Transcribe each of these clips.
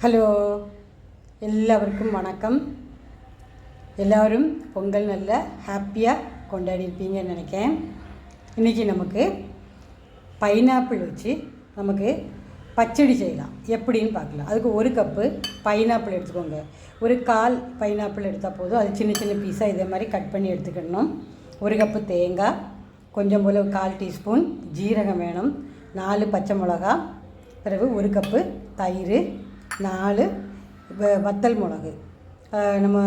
Hello, எல்லாருக்கும் வணக்கம். எல்லோரும் பொங்கல் நல்ல ஹாப்பியாக கொண்டாடி இருப்பீங்கன்னு நினைக்கிறேன். இன்றைக்கி நமக்கு பைனாப்பிள் வச்சு நமக்கு பச்சடி செய்யலாம். எப்படின்னு பார்க்கலாம். அதுக்கு ஒரு கப்பு பைனாப்பிள் எடுத்துக்கோங்க. ஒரு கால் பைனாப்பிள் எடுத்தால் போதும். அது சின்ன சின்ன பீஸாக இதே மாதிரி கட் பண்ணி எடுத்துக்கிடணும். ஒரு கப்பு தேங்காய், கொஞ்சம் போல் 1/4 டீஸ்பூன் ஜீரகம் வேணும், 4 பச்சை மிளகா, பிறகு ஒரு கப்பு தயிர், 4 வத்தல் மிளகு, நம்ம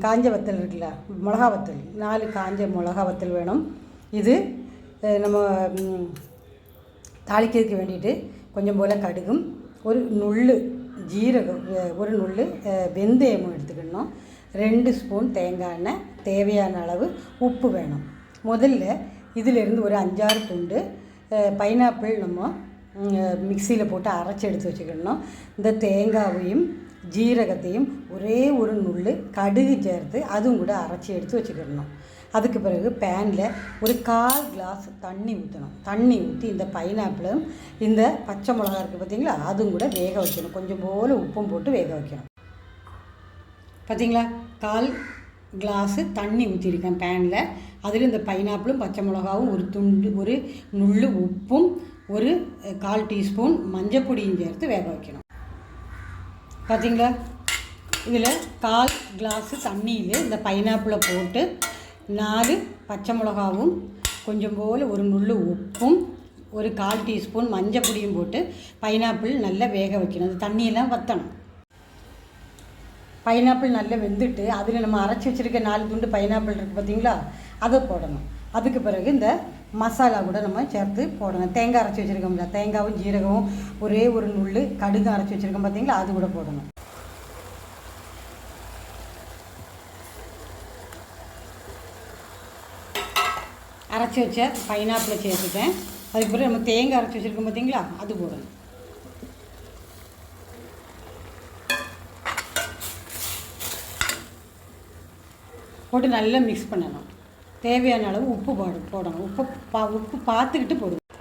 காஞ்ச வத்தல் இருக்குல்ல, மிளகா வத்தல், 4 காஞ்ச மிளகா வத்தல் வேணும். இது நம்ம தாளிக்கிறதுக்கு வேண்டிட்டு கொஞ்சம் போல் கடுகும், ஒரு நுள்ளு ஜீரகம், ஒரு நுள்ளு வெந்தயமும் எடுத்துக்கணும், 2 ஸ்பூன் தேங்காய் எண்ணெய், தேவையான அளவு உப்பு வேணும். முதல்ல இதிலேருந்து ஒரு 5-6 துண்டு பைனாப்பிள் நம்ம மிக்சியில் போட்டு அரைச்சி எடுத்து வச்சுக்கணும். இந்த தேங்காயையும் ஜீரகத்தையும் ஒரே ஒரு நுள்ளு கடுகு சேர்த்து அதுவும் கூட அரைச்சி எடுத்து வச்சுக்கிடணும். அதுக்கு பிறகு பேனில் ஒரு 1/4 கிளாஸ் தண்ணி ஊற்றணும். தண்ணி ஊற்றி இந்த பைனாப்பிளும் இந்த பச்சை மிளகா இருக்குது பார்த்திங்களா, அதுவும் கூட வேக வைக்கணும். கொஞ்சம் போல் உப்பும் போட்டு வேக வைக்கணும். பார்த்திங்களா, 1/4 கிளாஸு தண்ணி ஊற்றிருக்கேன் பேனில். அதில் இந்த பைனாப்பிளும் பச்சை மிளகாவும் ஒரு நுள்ளு உப்பும் ஒரு 1/4 டீஸ்பூன் மஞ்சள் பொடியும் சேர்த்து வேக வைக்கணும். பார்த்திங்களா, இதில் 1/4 கிளாஸு தண்ணியில் இந்த பைனாப்பிளை போட்டு 4 பச்சை மிளகாவும் கொஞ்சம் போல் ஒரு நுள்ளு உப்பும் ஒரு 1/4 டீஸ்பூன் மஞ்சள் பொடியும் போட்டு பைனாப்பிள் நல்லா வேக வைக்கணும். அந்த தண்ணியெல்லாம் வற்றணும். பைனாப்பிள் நல்லா வெந்துட்டு அதில் நம்ம அரைச்சி வச்சுருக்க 4 துண்டு பைனாப்பிள் இருக்குது பார்த்திங்களா, அதை போடணும். அதுக்கு பிறகு இந்த மசாலா கூட நம்ம சேர்த்து போடணும். தேங்காய் அரைச்சி வச்சுருக்கோம்ல, தேங்காயும் ஜீரகமும் ஒரே ஒரு நுள்ளு கடுகு அரைச்சி வச்சுருக்கோம் பார்த்திங்களா, அது கூட போடணும். அரைச்சி வச்ச பைனாப்பிளை சேர்த்துட்டேன். அதுக்கு பிறகு நம்ம தேங்காய் அரைச்சி வச்சுருக்கோம் பார்த்திங்களா, அது போடணும். போட்டு நல்லா மிக்ஸ் பண்ணணும். தேவையான அளவு உப்பு போடணும். உப்பு பார்த்துக்கிட்டு போடுவோம்.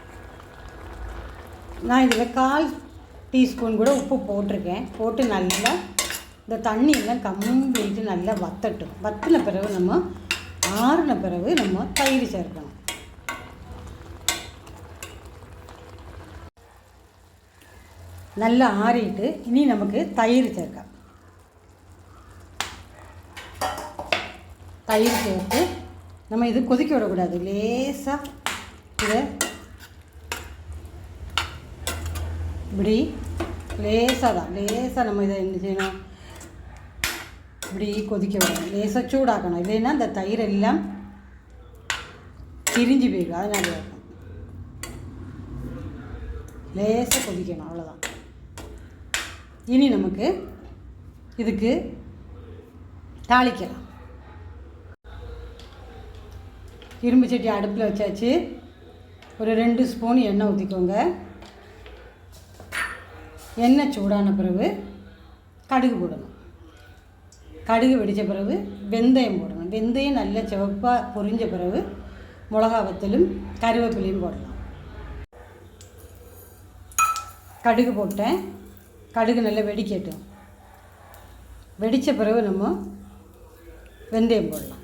நான் இதில் 1/4 டீஸ்பூன் கூட உப்பு போட்டிருக்கேன். போட்டு நல்லா இந்த தண்ணியெல்லாம் கம்ப்ளீட்டு நல்லா வற்றட்டும். வற்றின பிறகு நம்ம ஆறின பிறகு நம்ம தயிர் சேர்க்கணும். நல்லா ஆறிட்டு இனி நமக்கு தயிர் சேர்க்க. தயிர் சேர்த்து நம்ம இது கொதிக்க விடக்கூடாது. லேசாக இதை இப்படி லேசாக நம்ம இதை என்ன செய்யணும், இப்படி கொதிக்க விடணும். லேசாக சூடாக்கணும். இல்லைன்னா இந்த தயிர் எல்லாம் திரிஞ்சு போயிடும். அதனால இருக்கும். லேசாக கொதிக்கணும், அவ்வளோதான். இனி நமக்கு இதுக்கு தாளிக்கலாம். இரும்பு சட்டி அடுப்பில் வச்சாச்சு. ஒரு 2 ஸ்பூன் எண்ணெய் ஊற்றிக்கோங்க. எண்ணெய் சூடான பிறகு கடுகு போடணும். கடுகு வெடித்த பிறகு வெந்தயம் போடணும். வெந்தயம் நல்ல சிவப்பாக பொரிஞ்ச பிறகு மிளகா வத்தலும் கருவேப்பிலையும் போடலாம். கடுகு போட்டேன். கடுகு நல்லா வெடிக்கட்டும். வெடித்த பிறகு நம்ம வெந்தயம் போடலாம்.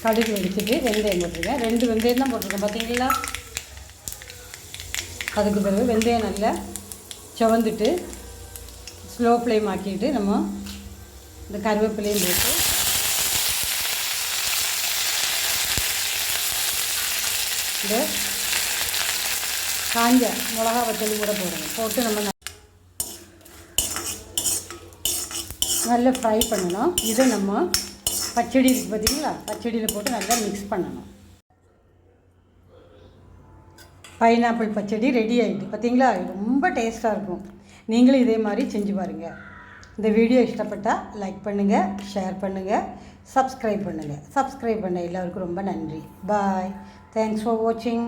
கடுகு வெடிச்சிட்டு வெந்தயம் போட்டிருக்கேன். 2 வெந்தயம் தான் போட்டிருக்கேன் பார்த்தீங்களா. அதுக்கு பிறகு வெந்தயம் நல்லா சுவந்துட்டு ஸ்லோ ஃப்ளேம் ஆக்கிட்டு நம்ம இந்த கருவேப்பிலையும் போட்டு இந்த காஞ்ச மிளகா வத்தலும் கூட போடணும். போட்டு நம்ம நல்லா ஃப்ரை பண்ணணும். இதை நம்ம பச்சடி இருக்குது பார்த்திங்களா, பச்சடியில் போட்டு நல்லா மிக்ஸ் பண்ணணும். பைனாப்பிள் பச்சடி ரெடி ஆகிட்டு பார்த்திங்களா. ரொம்ப டேஸ்ட்டாக இருக்கும். நீங்களும் இதே மாதிரி செஞ்சு பாருங்கள். இந்த வீடியோ இஷ்டப்பட்டால் லைக் பண்ணுங்கள், ஷேர் பண்ணுங்கள், சப்ஸ்கிரைப் பண்ணுங்கள். சப்ஸ்கிரைப் பண்ண எல்லாருக்கும் ரொம்ப நன்றி. பாய். தேங்க்ஸ் ஃபார் வாட்சிங்.